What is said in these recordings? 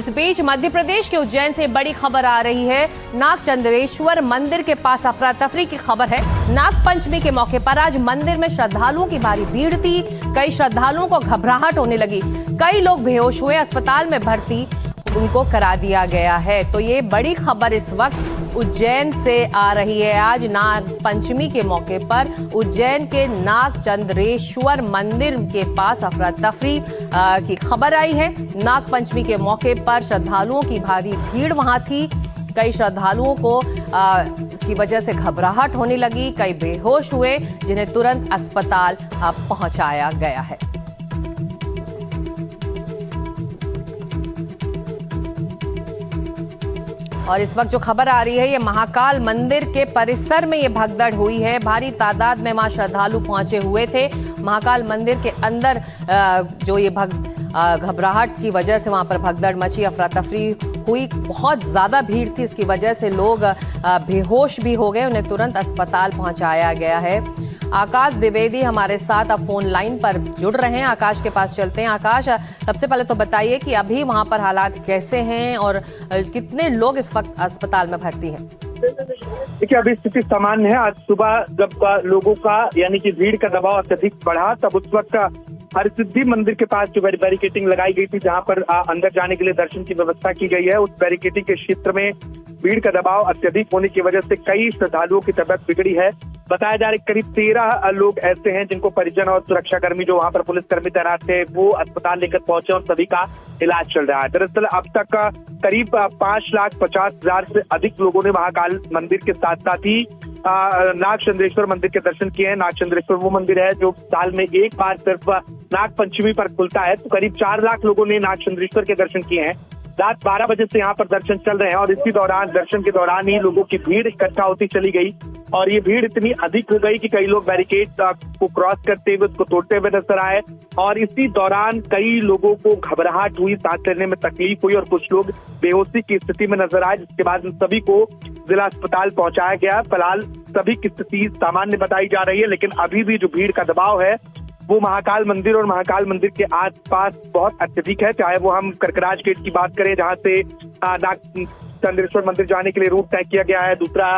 इस बीच मध्य प्रदेश के उज्जैन से बड़ी खबर आ रही है। नागचंद्रेश्वर मंदिर के पास अफरा तफरी की खबर है। नाग पंचमी के मौके पर आज मंदिर में श्रद्धालुओं की भारी भीड़ थी। कई श्रद्धालुओं को घबराहट होने लगी, कई लोग बेहोश हुए, अस्पताल में भर्ती उनको करा दिया गया है। तो ये बड़ी खबर इस वक्त उज्जैन से आ रही है। आज नाग पंचमी के मौके पर उज्जैन के नागचंद्रेश्वर मंदिर के पास अफरा तफरी की खबर आई है। नाग पंचमी के मौके पर श्रद्धालुओं की भारी भीड़ वहां थी। कई श्रद्धालुओं को इसकी वजह से घबराहट होने लगी, कई बेहोश हुए, जिन्हें तुरंत अस्पताल पहुंचाया गया है। और इस वक्त जो खबर आ रही है, ये महाकाल मंदिर के परिसर में ये भगदड़ हुई है। भारी तादाद में वहां श्रद्धालु पहुंचे हुए थे। महाकाल मंदिर के अंदर जो ये घबराहट की वजह से वहां पर भगदड़ मची, अफरा तफरी हुई, बहुत ज्यादा भीड़ थी। इसकी वजह से लोग बेहोश भी हो गए, उन्हें तुरंत अस्पताल पहुंचाया गया है। आकाश द्विवेदी हमारे साथ अब फोन लाइन पर जुड़ रहे हैं। आकाश के पास चलते हैं। आकाश, सबसे पहले तो बताइए कि अभी वहां पर हालात कैसे हैं और कितने लोग इस वक्त अस्पताल में भर्ती हैं? देखिए, अभी स्थिति सामान्य है। आज सुबह जब लोगों का यानी कि भीड़ का दबाव अत्यधिक बढ़ा, तब उस वक्त हरसिद्धि मंदिर के पास जो बैरिकेटिंग लगाई गई थी, जहां पर अंदर जाने के लिए दर्शन की व्यवस्था की गई है, उस बैरिकेटिंग के क्षेत्र में भीड़ का दबाव अत्यधिक होने की वजह से कई श्रद्धालुओं की तबीयत बिगड़ी है। बताया जा रहा है करीब 13 लोग ऐसे हैं जिनको परिजन और सुरक्षाकर्मी जो वहां पर पुलिसकर्मी तैनात थे, वो अस्पताल लेकर पहुंचे और सभी का इलाज चल रहा है। दरअसल अब तक करीब 5,50,000 से अधिक लोगों ने महाकाल मंदिर के साथ साथ ही नागचंद्रेश्वर मंदिर के दर्शन किए हैं। नागचंद्रेश्वर वो मंदिर है जो साल में एक बार सिर्फ नाग पंचमी पर खुलता है। तो करीब 4 लाख लोगों ने नागचंद्रेश्वर के दर्शन किए हैं। रात 12 बजे से यहाँ पर दर्शन चल रहे हैं और इसी दौरान दर्शन के दौरान ही लोगों की भीड़ इकट्ठा होती चली गई और ये भीड़ इतनी अधिक हो गई कि कई लोग बैरिकेड को क्रॉस करते हुए उसको तोड़ते हुए नजर आए और इसी दौरान कई लोगों को घबराहट हुई, सांस लेने में तकलीफ हुई और कुछ लोग बेहोशी की स्थिति में नजर आए, जिसके बाद इन सभी को जिला अस्पताल पहुंचाया गया। फिलहाल सभी की स्थिति सामान्य बताई जा रही है, लेकिन अभी भी जो भीड़ का दबाव है वो महाकाल मंदिर और महाकाल मंदिर के आसपास बहुत अत्यधिक है। चाहे वो हम करकराज गेट की बात करें, जहां से नागचंद्रेश्वर मंदिर जाने के लिए रूट तय किया गया है, दूसरा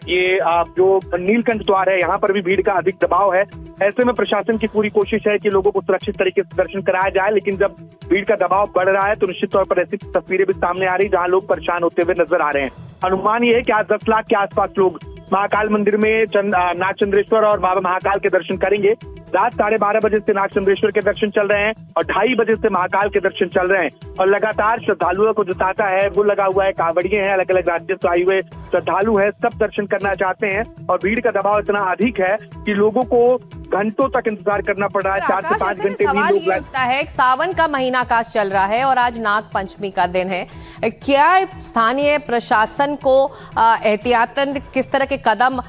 ये जो नीलकंठ द्वार है, यहाँ पर भी भीड़ का अधिक दबाव है। ऐसे में प्रशासन की पूरी कोशिश है कि लोगों को सुरक्षित तरीके से दर्शन कराया जाए, लेकिन जब भीड़ का दबाव बढ़ रहा है तो निश्चित तौर पर ऐसी तस्वीरें भी सामने आ रही जहाँ लोग परेशान होते हुए नजर आ रहे हैं। अनुमान ये है कि आज 10 लाख के आसपास लोग महाकाल मंदिर में नागचंद्रेश्वर और बाबा महाकाल के दर्शन करेंगे। रात 12:30 बजे से नागचंद्रेश्वर के दर्शन चल रहे हैं और 2:30 बजे से महाकाल के दर्शन चल रहे हैं और लगातार श्रद्धालुओं को जो तांता है वो लगा हुआ है। कांवड़िए हैं, अलग अलग राज्यों से आए हुए श्रद्धालु हैं, सब दर्शन करना चाहते हैं और भीड़ का दबाव इतना अधिक है कि लोगों को घंटों तक इंतजार करना पड़ रहा है। 4 से 5 घंटे भी लोग लगता है। सावन का महीना आकाश चल रहा है और आज नाग पंचमी का दिन है। क्या स्थानीय प्रशासन को एहतियातन किस तरह के कदम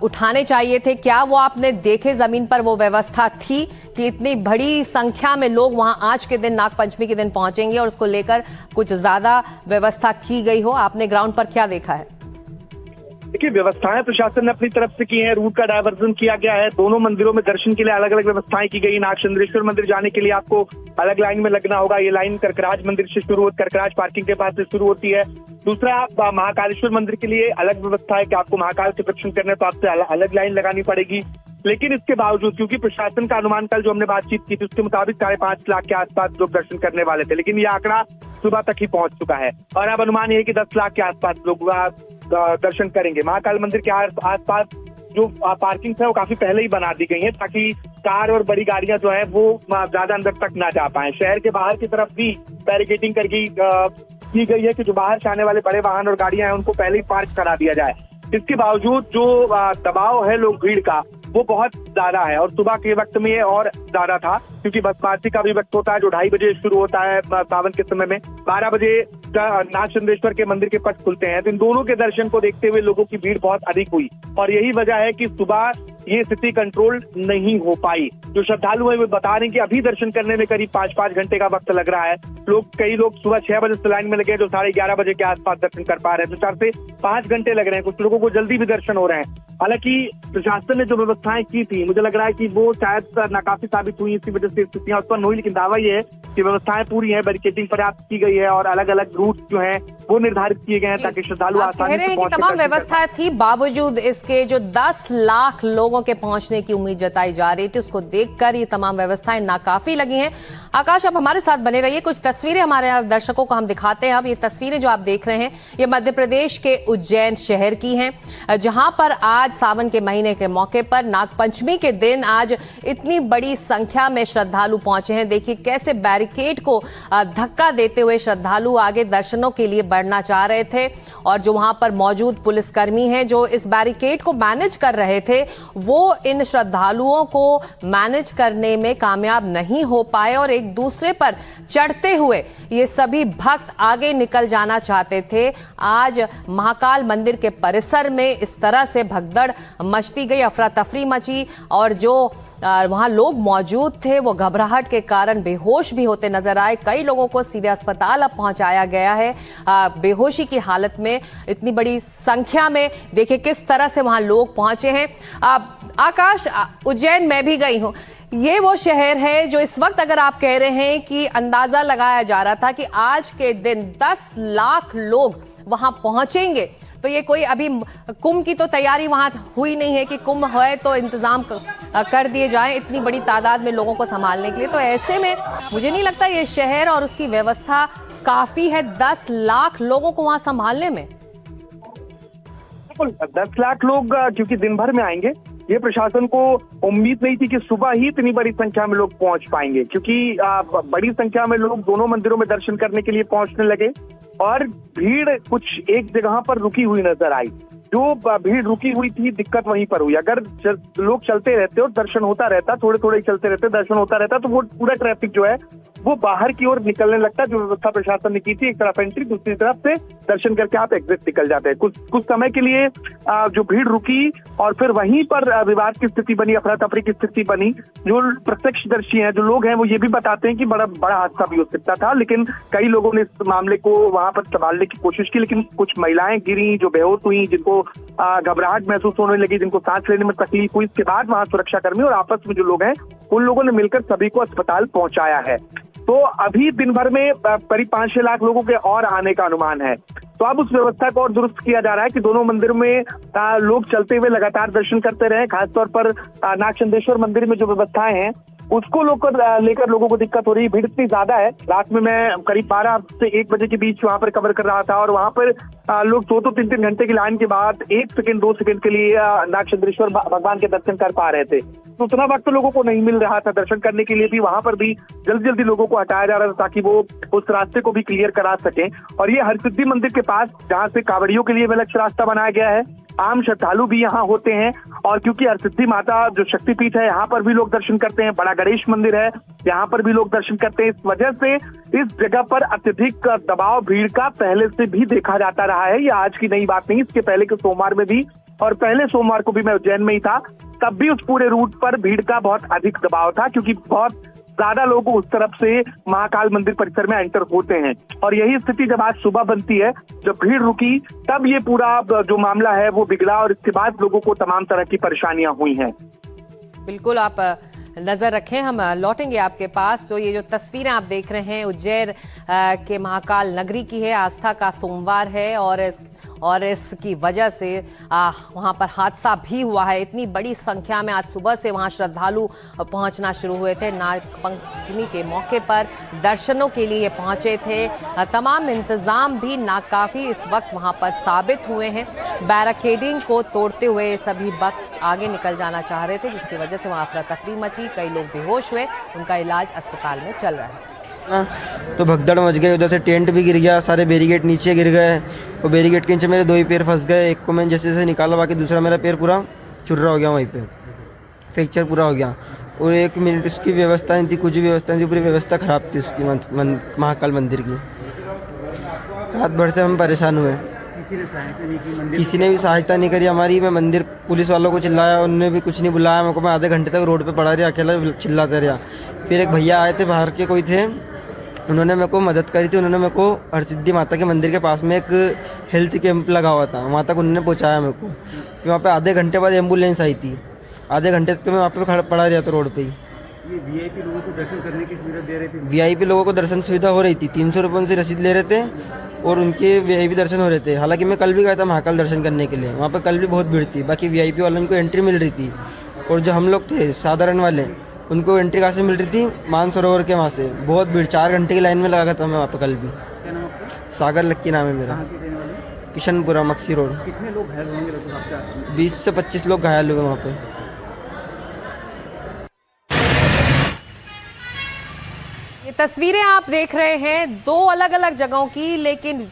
उठाने चाहिए थे? क्या वो आपने देखे, जमीन पर वो व्यवस्था थी कि इतनी बड़ी संख्या में लोग वहां आज के दिन नाग पंचमी के दिन पहुंचेंगे और उसको लेकर कुछ ज्यादा व्यवस्था की गई हो? आपने ग्राउंड पर क्या देखा है? देखिए, व्यवस्थाएं प्रशासन ने अपनी तरफ से की हैं। रूट का डायवर्जन किया गया है। दोनों मंदिरों में दर्शन के लिए अलग अलग व्यवस्थाएं की गई। नागचंद्रेश्वर मंदिर जाने के लिए आपको अलग लाइन में लगना होगा। ये लाइन करकराज मंदिर से शुरू होती, करकराज पार्किंग के पास से शुरू होती है। दूसरा, महाकालेश्वर मंदिर के लिए अलग व्यवस्था है कि आपको महाकाल के दर्शन करने तो आपसे अलग लाइन लगानी पड़ेगी। लेकिन इसके बावजूद, क्योंकि प्रशासन का अनुमान कल जो हमने बातचीत की थी उसके मुताबिक 5.5 लाख के आसपास लोग दर्शन करने वाले थे, लेकिन ये आंकड़ा सुबह तक ही पहुंच चुका है और अब अनुमान ये है कि 10 लाख के आसपास लोग दर्शन करेंगे। महाकाल मंदिर के आसपास जो पार्किंग है वो काफी पहले ही बना दी गई है ताकि कार और बड़ी गाड़ियां जो है वो ज्यादा अंदर तक ना जा पाए। शहर के बाहर की तरफ भी बैरिकेटिंग करके की गई है कि जो बाहर से आने वाले बड़े वाहन और गाड़ियां हैं उनको पहले ही पार्क करा दिया जाए। इसके बावजूद जो दबाव है लोग भीड़ का वो बहुत ज्यादा है और सुबह के वक्त में और ज्यादा था, क्योंकि बसपारसी का भी वक्त होता है जो 2:30 बजे शुरू होता है सावन के समय में। 12 बजे नागचंद्रेश्वर के मंदिर के पट खुलते हैं। तो इन दोनों के दर्शन को देखते हुए लोगों की भीड़ बहुत अधिक हुई और यही वजह है कि सुबह ये स्थिति कंट्रोल नहीं हो पाई। जो श्रद्धालु है वो बता रहे हैं कि अभी दर्शन करने में करीब 5-5 घंटे का वक्त लग रहा है। कई लोग सुबह 6 बजे से लाइन में लगे जो 11:30 बजे के आसपास दर्शन कर पा रहे हैं, तो 4 से 5 घंटे लग रहे हैं। कुछ लोगों को जल्दी भी दर्शन हो रहे हैं। हालांकि प्रशासन ने जो व्यवस्थाएं की थी, मुझे लग रहा है कि वो शायद नाकाफी साबित हुई, इसी वजह से स्थितियां उत्पन्न हुई। लेकिन दावा ये है कि व्यवस्थाएं पूरी हैं, बैरिकेडिंग पर्याप्त की गई है और अलग अलग रूट जो हैं वो निर्धारित किए गए हैं ताकि श्रद्धालु आसानी से पहुंच तमाम व्यवस्था थी, बावजूद इसके जो 10 लाख लोगों के पहुंचने की उम्मीद जताई जा रही थी, उसको देखकर ये तमाम व्यवस्थाएं नाकाफी लगी हैं। आकाश, आप हमारे साथ बने रहिए, कुछ तस्वीरें हमारे दर्शकों को हम दिखाते हैं। अब ये तस्वीरें जो आप देख रहे हैं ये मध्य प्रदेश के उज्जैन शहर की हैं, जहां पर आज सावन के महीने के मौके पर नागपंचमी के दिन आज इतनी बड़ी संख्या में श्रद्धालु पहुंचे हैं। देखिए कैसे बैरिकेड को धक्का देते हुए श्रद्धालु आगे दर्शनों के लिए बढ़ना चाह रहे थे और जो वहां पर मौजूद पुलिसकर्मी हैं जो इस बैरिकेड को मैनेज कर रहे थे, वो इन श्रद्धालुओं को मैनेज करने में कामयाब नहीं हो पाए और एक दूसरे पर चढ़ते हुए ये सभी भक्त आगे निकल जाना चाहते थे। आज महाकाल मंदिर के परिसर में इस तरह से भगदड़ मचती गई, अफरा तफरी मची और जो वहां लोग मौजूद थे वो घबराहट के कारण बेहोश भी होते नजर आए। कई लोगों को सीधे अस्पताल अब पहुंचाया गया है बेहोशी की हालत में। इतनी बड़ी संख्या में देखिए किस तरह से वहां लोग पहुंचे हैं। आकाश, उज्जैन में भी गई हूं, ये वो शहर है जो इस वक्त अगर आप कह रहे हैं कि अंदाजा लगाया जा रहा था कि आज के दिन 10 लाख लोग वहां पहुंचेंगे, तो ये कोई अभी कुंभ की तो तैयारी वहां हुई नहीं है कि कुंभ है तो इंतजाम कर दिए जाएं इतनी बड़ी तादाद में लोगों को संभालने के लिए। तो ऐसे में मुझे नहीं लगता ये शहर और उसकी व्यवस्था काफी है 10 लाख लोगों को वहां संभालने में। 10 लाख लोग क्योंकि दिन भर में आएंगे, ये प्रशासन को उम्मीद नहीं थी कि सुबह ही इतनी बड़ी संख्या में लोग पहुंच पाएंगे, क्योंकि बड़ी संख्या में लोग दोनों मंदिरों में दर्शन करने के लिए पहुंचने लगे और भीड़ कुछ एक जगह पर रुकी हुई नजर आई। जो भीड़ रुकी हुई थी, दिक्कत वहीं पर हुई। अगर लोग चलते रहते और दर्शन होता रहता, थोड़े थोड़े चलते रहते, दर्शन होता रहता, तो वो पूरा ट्रैफिक जो है वो बाहर की ओर निकलने लगता। जो व्यवस्था प्रशासन ने की थी, एक तरफ एंट्री, दूसरी तरफ से दर्शन करके आप एग्जिट निकल जाते हैं। कुछ समय के लिए जो भीड़ रुकी और फिर वहीं पर विवाद की स्थिति बनी, अफरा तफरी की स्थिति बनी। जो प्रत्यक्षदर्शी हैं, जो लोग हैं, वो ये भी बताते हैं कि बड़ा हादसा भी हो सकता था, लेकिन कई लोगों ने इस मामले को वहां पर संभालने की कोशिश की। लेकिन कुछ महिलाएं गिरी, जो बेहोश हुई, जिनको घबराहट महसूस होने लगी, जिनको सांस लेने में तकलीफ हुई। इसके बाद वहां सुरक्षाकर्मी और आपस में जो लोग हैं उन लोगों ने मिलकर सभी को अस्पताल पहुंचाया है। तो अभी दिन भर में करीब 5-6 लाख लोगों के और आने का अनुमान है। तो अब उस व्यवस्था को और दुरुस्त किया जा रहा है कि दोनों मंदिरों में लोग चलते हुए लगातार दर्शन करते रहे। खासतौर पर नागचंद्रेश्वर मंदिर में जो व्यवस्थाएं हैं उसको लेकर लोगों को दिक्कत हो रही है। भीड़ इतनी ज्यादा है, रात में मैं करीब 12 से 1 बजे के बीच वहां पर कवर कर रहा था और वहां पर लोग 2-3 घंटे की लाइन के बाद 1 सेकंड 2 सेकंड के लिए नागचंद्रेश्वर भगवान के दर्शन कर पा रहे थे। तो उतना वक्त तो लोगों को नहीं मिल रहा था दर्शन करने के लिए भी। वहां पर भी जल्दी लोगों को हटाया जा रहा था ताकि वो उस रास्ते को भी क्लियर करा सके। और ये हरसिद्धि मंदिर के पास, जहाँ से कांवड़ियों के लिए अलग रास्ता बनाया गया है, आम श्रद्धालु भी यहाँ होते हैं। और क्योंकि हरसिद्धि माता जो शक्तिपीठ है, यहाँ पर भी लोग दर्शन करते हैं। बड़ा गणेश मंदिर है, यहाँ पर भी लोग दर्शन करते हैं। इस वजह से इस जगह पर अत्यधिक दबाव भीड़ का पहले से भी देखा जाता रहा है। ये आज की नई बात नहीं, इसके पहले के सोमवार में भी, और पहले सोमवार को भी मैं उज्जैन में ही था, तब भी उस पूरे रूट पर भीड़ का बहुत अधिक दबाव था, क्योंकि बहुत ज्यादा लोग उस तरफ से महाकाल मंदिर परिसर में एंटर होते हैं। और यही स्थिति जब आज सुबह बनती है, जब भीड़ रुकी, तब ये पूरा जो मामला है वो बिगड़ा और इसके बाद लोगों को तमाम तरह की परेशानियां हुई हैं। बिल्कुल, आप नजर रखें, हम लौटेंगे आपके पास। तो ये जो तस्वीरें आप देख रहे हैं उज्जैन के महाकाल नगरी की है। आस्था का सोमवार है और इसकी वजह से वहाँ पर हादसा भी हुआ है। इतनी बड़ी संख्या में आज सुबह से वहाँ श्रद्धालु पहुँचना शुरू हुए थे। नागपंचमी के मौके पर दर्शनों के लिए पहुँचे थे। तमाम इंतज़ाम भी नाकाफ़ी इस वक्त वहाँ पर साबित हुए हैं। बैरिकेडिंग को तोड़ते हुए सभी भक्त आगे निकल जाना चाह रहे थे, जिसकी वजह से वहाँ अफरा तफरी मची। कई लोग बेहोश हुए, उनका इलाज अस्पताल में चल रहा है। तो भगदड़ मच गई, उधर से टेंट भी गिर गया, सारे बैरिकेड नीचे गिर गए। वो बैरिकेड के नीचे मेरे 2 ही पैर फंस गए। एक को मैंने जैसे जैसे निकाला, बाकी दूसरा मेरा पैर पूरा चुर्रा हो गया, वहीं पे फ्रैक्चर पूरा हो गया। और 1 मिनट उसकी व्यवस्था नहीं थी, कुछ भी व्यवस्था नहीं थी, पूरी व्यवस्था ख़राब थी उसकी महाकाल मंदिर की। रात भर से हम परेशान हुए, किसी ने भी सहायता नहीं करी हमारी। मैं मंदिर पुलिस वालों को चिल्लाया, उन्होंने भी कुछ नहीं बुलाया मेरे को। मैं आधे घंटे तक रोड पे पड़ा रहा, अकेला चिल्लाते रहा। फिर एक भैया आए थे, बाहर के कोई थे, उन्होंने मेरे को मदद करी थी। उन्होंने मेरे को हरसिद्धि माता के मंदिर के पास में एक हेल्थ कैंप लगा हुआ था, वहाँ तक उन्होंने पहुँचाया मेरे को। फिर वहाँ पे आधे घंटे बाद एम्बुलेंस आई थी। आधे घंटे तक तो मैं वहाँ पे पड़ा रहा था रोड पे ही। ये वीआईपी लोगों को दर्शन करने की सुविधा दे रहे थे? वीआईपी लोगों को दर्शन सुविधा हो रही थी। 300 रुपये उनसे रसीद ले रहे थे और उनके वीआईपी दर्शन हो रहे थे। हालांकि मैं कल भी गया था महाकाल दर्शन करने के लिए, वहाँ पे कल भी बहुत भीड़ थी। बाकी वीआईपी वालों को एंट्री मिल रही थी और जो हम लोग थे साधारण वाले, उनको एंट्री कहाँ से मिल रही थी? मानसरोवर के वहाँ से। बहुत भीड़, 4 घंटे की लाइन में लगा था मैं वहाँ पे कल भी। क्या नाम आपका? सागर लक्की नाम है मेरा। कहाँ के रहने वाले? किशनपुरा मक्सी रोड। कितने लोग घायल होंगे लगभग आपके? 20 से 25 लोग घायल हुए वहाँ पे। ये तस्वीरें आप देख रहे हैं 2 अलग अलग जगहों की, लेकिन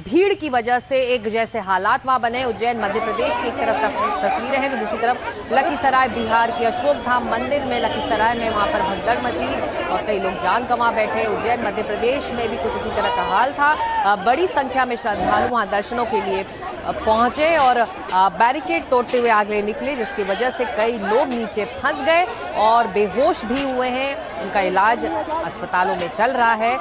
भीड़ की वजह से एक जैसे हालात वहां बने। उज्जैन मध्य प्रदेश की एक तरफ तस्वीरें हैं तो दूसरी तरफ लखीसराय बिहार के अशोकधाम मंदिर में, लखीसराय में वहां पर भगदड़ मची और कई लोग जान गंवा बैठे। उज्जैन मध्य प्रदेश में भी कुछ उसी तरह का हाल था। बड़ी संख्या में श्रद्धालु वहां दर्शनों के लिए पहुंचे और बैरिकेड तोड़ते हुए आगे निकले, जिसकी वजह से कई लोग नीचे फंस गए और बेहोश भी हुए हैं। उनका इलाज अस्पतालों में चल रहा है।